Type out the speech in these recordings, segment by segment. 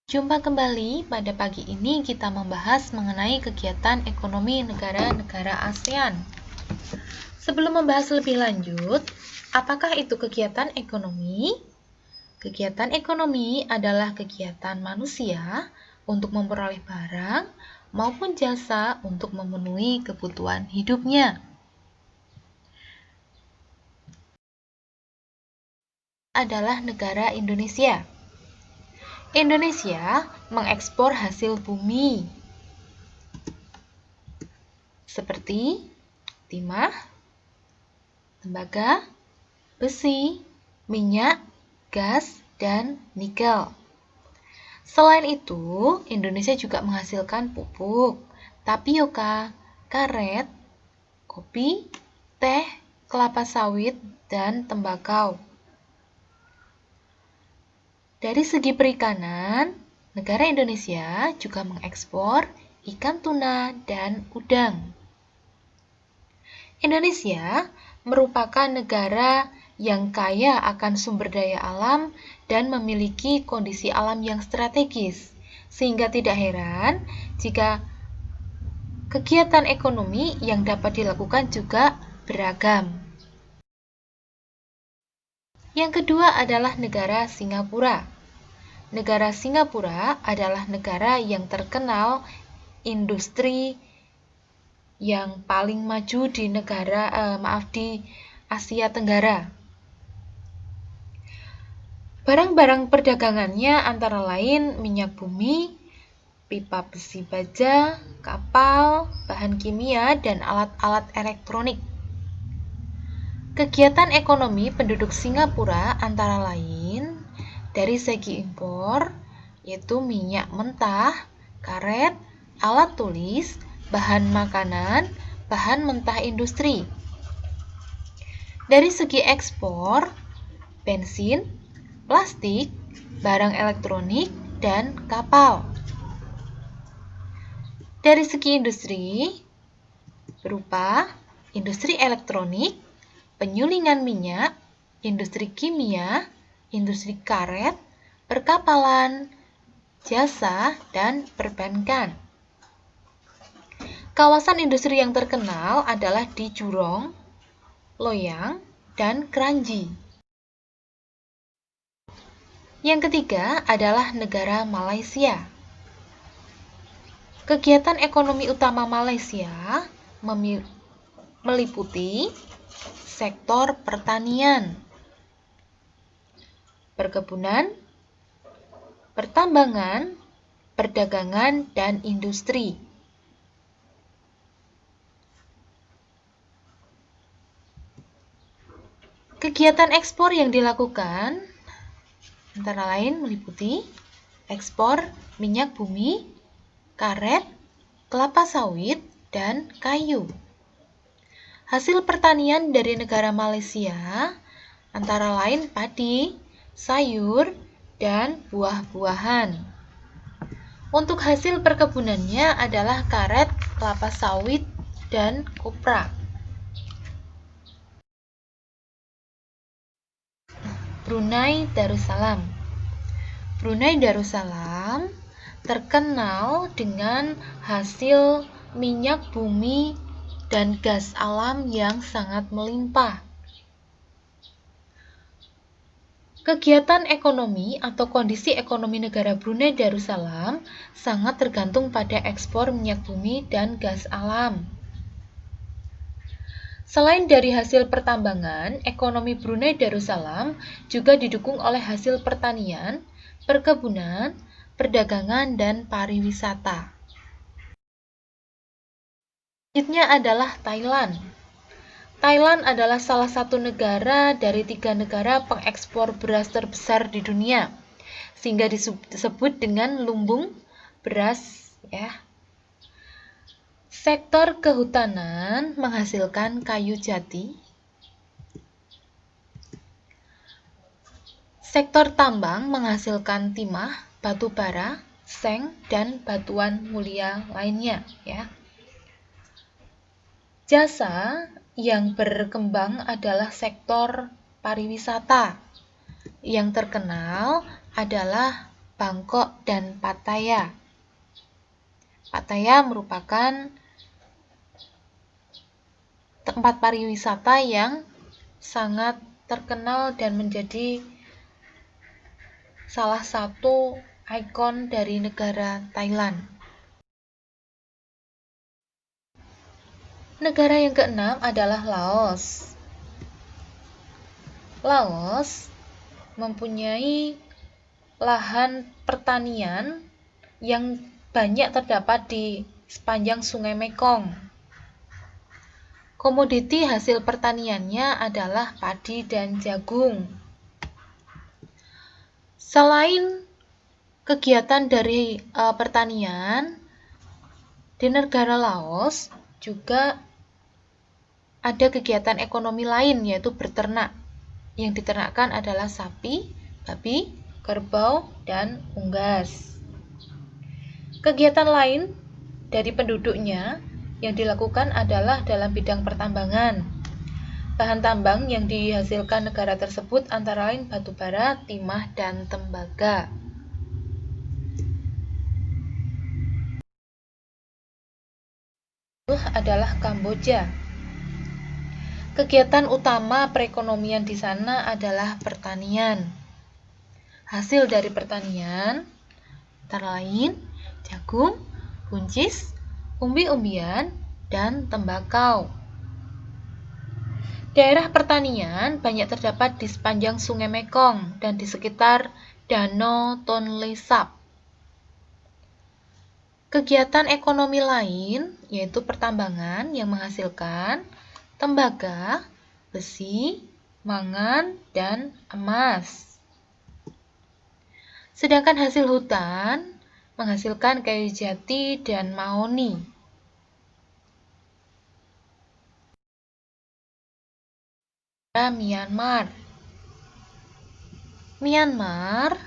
Jumpa kembali, pada pagi ini kita membahas mengenai kegiatan ekonomi negara-negara ASEAN. Sebelum membahas lebih lanjut, apakah itu kegiatan ekonomi? Kegiatan ekonomi adalah kegiatan manusia untuk memperoleh barang maupun jasa untuk memenuhi kebutuhan hidupnya. Adalah negara Indonesia. Indonesia mengekspor hasil bumi seperti timah, tembaga, besi, minyak, gas, dan nikel. Selain itu, Indonesia juga menghasilkan pupuk, tapioka, karet, kopi, teh, kelapa sawit, dan tembakau. Dari segi perikanan, negara Indonesia juga mengekspor ikan tuna dan udang. Indonesia merupakan negara yang kaya akan sumber daya alam dan memiliki kondisi alam yang strategis, sehingga tidak heran jika kegiatan ekonomi yang dapat dilakukan juga beragam. Yang kedua adalah negara Singapura. Negara Singapura adalah negara yang terkenal industri yang paling maju di di Asia Tenggara. Barang-barang perdagangannya antara lain minyak bumi, pipa besi baja, kapal, bahan kimia, dan alat-alat elektronik. Kegiatan ekonomi penduduk Singapura antara lain dari segi impor, yaitu minyak mentah, karet, alat tulis, bahan makanan, bahan mentah industri. Dari segi ekspor, bensin, plastik, barang elektronik, dan kapal. Dari segi industri, berupa industri elektronik, penyulingan minyak, industri kimia, industri karet, perkapalan, jasa, dan perbankan. Kawasan industri yang terkenal adalah di Jurong, Loyang, dan Kranji. Yang ketiga adalah negara Malaysia. Kegiatan ekonomi utama Malaysia meliputi sektor pertanian, perkebunan, pertambangan, perdagangan, dan industri. Kegiatan ekspor yang dilakukan antara lain meliputi ekspor minyak bumi, karet, kelapa sawit, dan kayu. Hasil pertanian dari negara Malaysia antara lain padi, sayur, dan buah-buahan. Untuk hasil perkebunannya adalah karet, kelapa sawit, dan kopra. Brunei Darussalam. Brunei Darussalam terkenal dengan hasil minyak bumi dan gas alam yang sangat melimpah. Kegiatan ekonomi atau kondisi ekonomi negara Brunei Darussalam sangat tergantung pada ekspor minyak bumi dan gas alam. Selain dari hasil pertambangan, ekonomi Brunei Darussalam juga didukung oleh hasil pertanian, perkebunan, perdagangan, dan pariwisata. Selanjutnya adalah Thailand. Thailand adalah salah satu negara dari 3 negara pengekspor beras terbesar di dunia, sehingga disebut dengan lumbung beras, ya. Sektor kehutanan menghasilkan kayu jati. Sektor tambang menghasilkan timah, batu bara, seng, dan batuan mulia lainnya, ya. Jasa yang berkembang adalah sektor pariwisata. Yang terkenal adalah Bangkok, dan Pattaya. Pattaya merupakan tempat pariwisata yang sangat terkenal dan menjadi salah satu ikon dari negara Thailand. Negara yang keenam adalah Laos. Laos mempunyai lahan pertanian yang banyak terdapat di sepanjang Sungai Mekong. Komoditi hasil pertaniannya adalah padi dan jagung. Selain kegiatan dari pertanian, di negara Laos juga ada kegiatan ekonomi lain, yaitu berternak. Yang diternakkan adalah sapi, babi, kerbau, dan unggas. Kegiatan lain dari penduduknya yang dilakukan adalah dalam bidang pertambangan. Bahan tambang yang dihasilkan negara tersebut antara lain batu bara, timah, dan tembaga. Adalah Kamboja. Kegiatan utama perekonomian di sana adalah pertanian. Hasil dari pertanian antara lain jagung, buncis, umbi-umbian, dan tembakau. Daerah pertanian banyak terdapat di sepanjang Sungai Mekong dan di sekitar Danau Tonle Sap. Kegiatan ekonomi lain yaitu pertambangan yang menghasilkan tembaga, besi, mangan, dan emas. Sedangkan hasil hutan menghasilkan kayu jati dan mahoni. Myanmar. Myanmar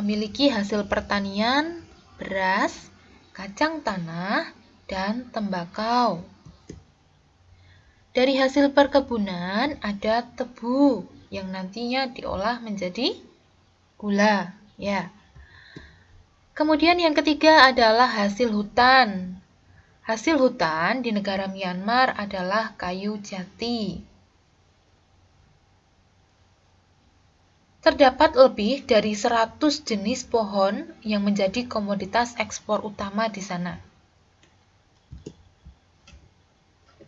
memiliki hasil pertanian beras, kacang tanah, dan tembakau. Dari hasil perkebunan ada tebu yang nantinya diolah menjadi gula, ya. Kemudian yang ketiga adalah hasil hutan. Hasil hutan di negara Myanmar adalah kayu jati. Terdapat lebih dari 100 jenis pohon yang menjadi komoditas ekspor utama di sana.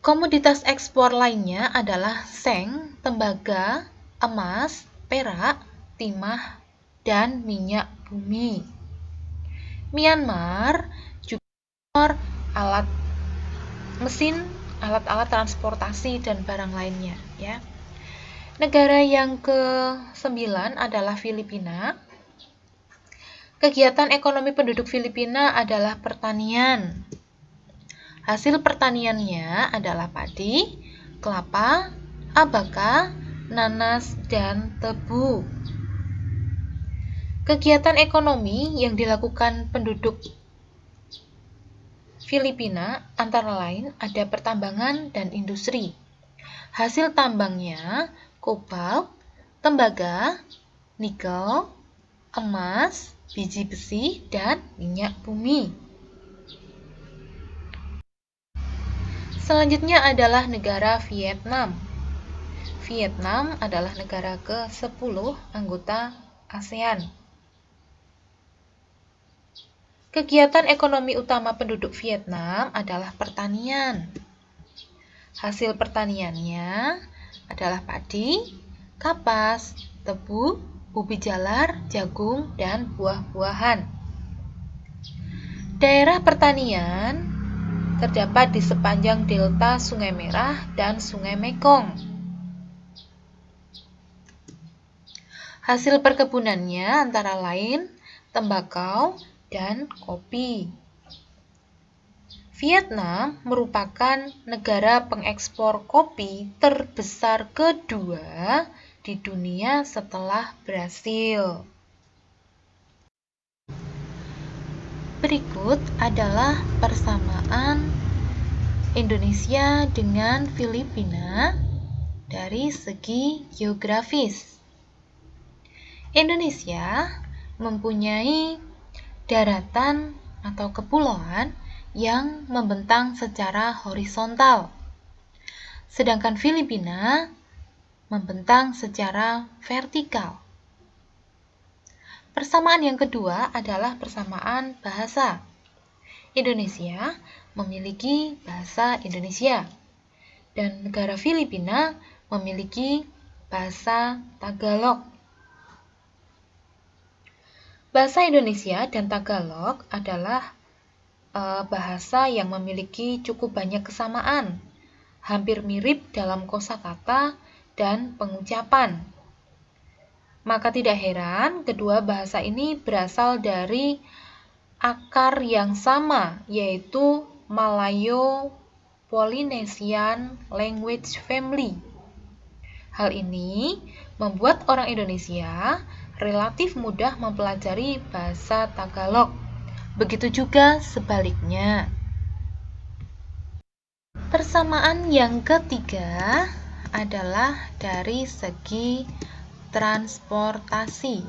Komoditas ekspor lainnya adalah seng, tembaga, emas, perak, timah, dan minyak bumi. Myanmar juga ekspor alat mesin, alat-alat transportasi, dan barang lainnya, ya. Negara yang ke-9 adalah Filipina. Kegiatan ekonomi penduduk Filipina adalah pertanian. Hasil pertaniannya adalah padi, kelapa, abaka, nanas, dan tebu. Kegiatan ekonomi yang dilakukan penduduk Filipina antara lain ada pertambangan dan industri. Hasil tambangnya kobalt, tembaga, nikel, emas, biji besi, dan minyak bumi. Selanjutnya adalah negara Vietnam. Vietnam adalah negara ke-10 anggota ASEAN. Kegiatan ekonomi utama penduduk Vietnam adalah pertanian. Hasil pertaniannya adalah padi, kapas, tebu, ubi jalar, jagung, dan buah-buahan. Daerah pertanian terdapat di sepanjang delta Sungai Merah dan Sungai Mekong. Hasil perkebunannya antara lain tembakau dan kopi. Vietnam merupakan negara pengekspor kopi terbesar kedua di dunia setelah Brasil. Berikut adalah persamaan Indonesia dengan Filipina dari segi geografis. Indonesia mempunyai daratan atau kepulauan yang membentang secara horizontal, sedangkan Filipina membentang secara vertikal. Persamaan yang kedua adalah persamaan bahasa. Indonesia memiliki bahasa Indonesia, dan negara Filipina memiliki bahasa Tagalog. Bahasa Indonesia dan Tagalog adalah bahasa yang memiliki cukup banyak kesamaan, hampir mirip dalam kosakata dan pengucapan. Maka tidak heran kedua bahasa ini berasal dari akar yang sama, yaitu Malayo-Polynesian Language Family. Hal ini membuat orang Indonesia relatif mudah mempelajari bahasa Tagalog. Begitu juga sebaliknya. Persamaan yang ketiga adalah dari segi transportasi.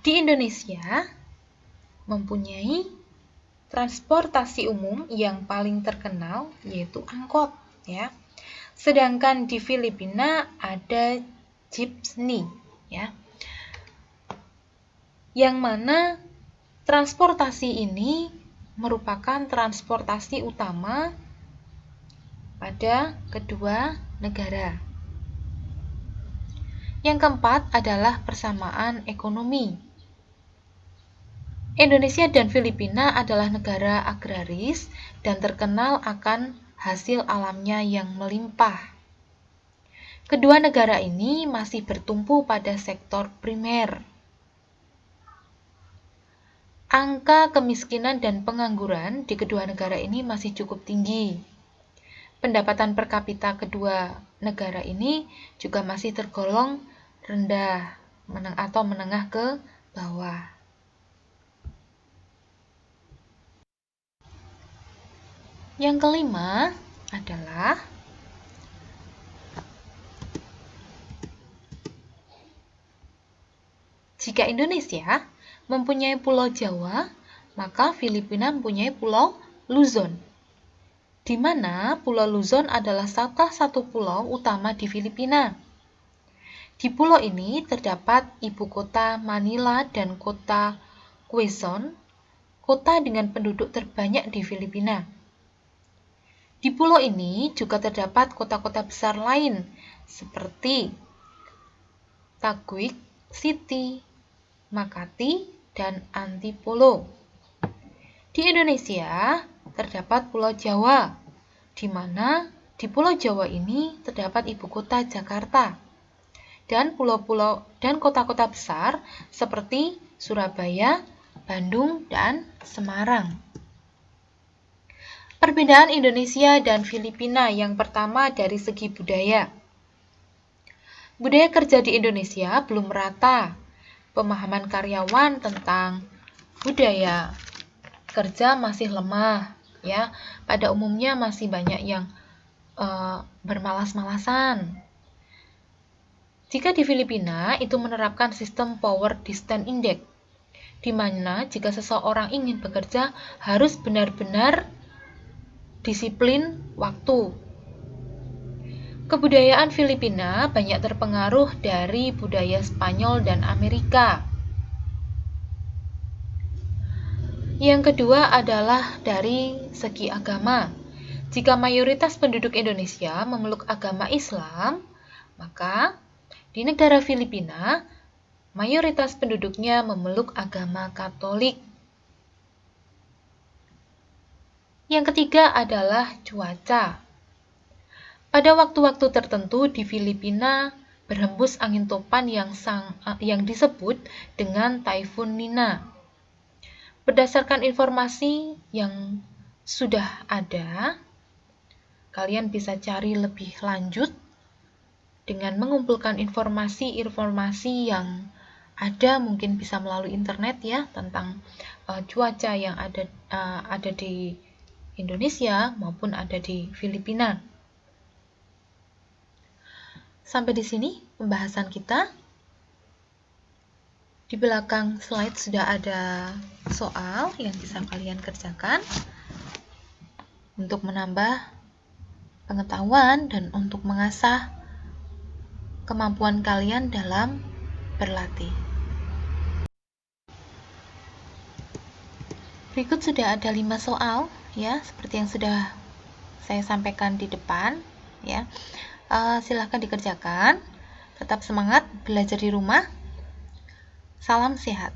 Di Indonesia mempunyai transportasi umum yang paling terkenal yaitu angkot, ya. Sedangkan di Filipina ada jeepney, ya. Yang mana transportasi ini merupakan transportasi utama pada kedua negara. Yang keempat adalah persamaan ekonomi. Indonesia dan Filipina adalah negara agraris dan terkenal akan hasil alamnya yang melimpah. Kedua negara ini masih bertumpu pada sektor primer. Angka kemiskinan dan pengangguran di kedua negara ini masih cukup tinggi. Pendapatan per kapita kedua negara ini juga masih tergolong rendah atau menengah ke bawah. Yang kelima adalah jika Indonesia mempunyai Pulau Jawa, maka Filipina mempunyai Pulau Luzon, di mana Pulau Luzon adalah salah satu pulau utama di Filipina. Di pulau ini terdapat ibu kota Manila dan kota Quezon, kota dengan penduduk terbanyak di Filipina. Di pulau ini juga terdapat kota-kota besar lain seperti Taguig City, Makati, dan Antipolo. Di Indonesia terdapat Pulau Jawa, di mana di Pulau Jawa ini terdapat ibu kota Jakarta dan pulau-pulau dan kota-kota besar seperti Surabaya, Bandung, dan Semarang. Perbedaan Indonesia dan Filipina yang pertama dari segi budaya. Budaya kerja di Indonesia belum merata. Pemahaman karyawan tentang budaya kerja masih lemah, ya. Pada umumnya masih banyak yang bermalas-malasan. Jika di Filipina itu menerapkan sistem Power Distance Index, di mana jika seseorang ingin bekerja harus benar-benar disiplin waktu. Kebudayaan Filipina banyak terpengaruh dari budaya Spanyol dan Amerika. Yang kedua adalah dari segi agama. Jika mayoritas penduduk Indonesia memeluk agama Islam, maka di negara Filipina mayoritas penduduknya memeluk agama Katolik. Yang ketiga adalah cuaca. Pada waktu-waktu tertentu di Filipina berhembus angin topan yang disebut dengan Taifun Nina. Berdasarkan informasi yang sudah ada, kalian bisa cari lebih lanjut dengan mengumpulkan informasi-informasi yang ada, mungkin bisa melalui internet ya, tentang cuaca yang ada di Indonesia maupun ada di Filipina. Sampai di sini pembahasan kita. Di belakang slide sudah ada soal yang bisa kalian kerjakan untuk menambah pengetahuan dan untuk mengasah kemampuan kalian dalam berlatih. Berikut sudah ada 5 soal ya, seperti yang sudah saya sampaikan di depan ya. Silahkan dikerjakan. Tetap semangat belajar di rumah. Salam sehat.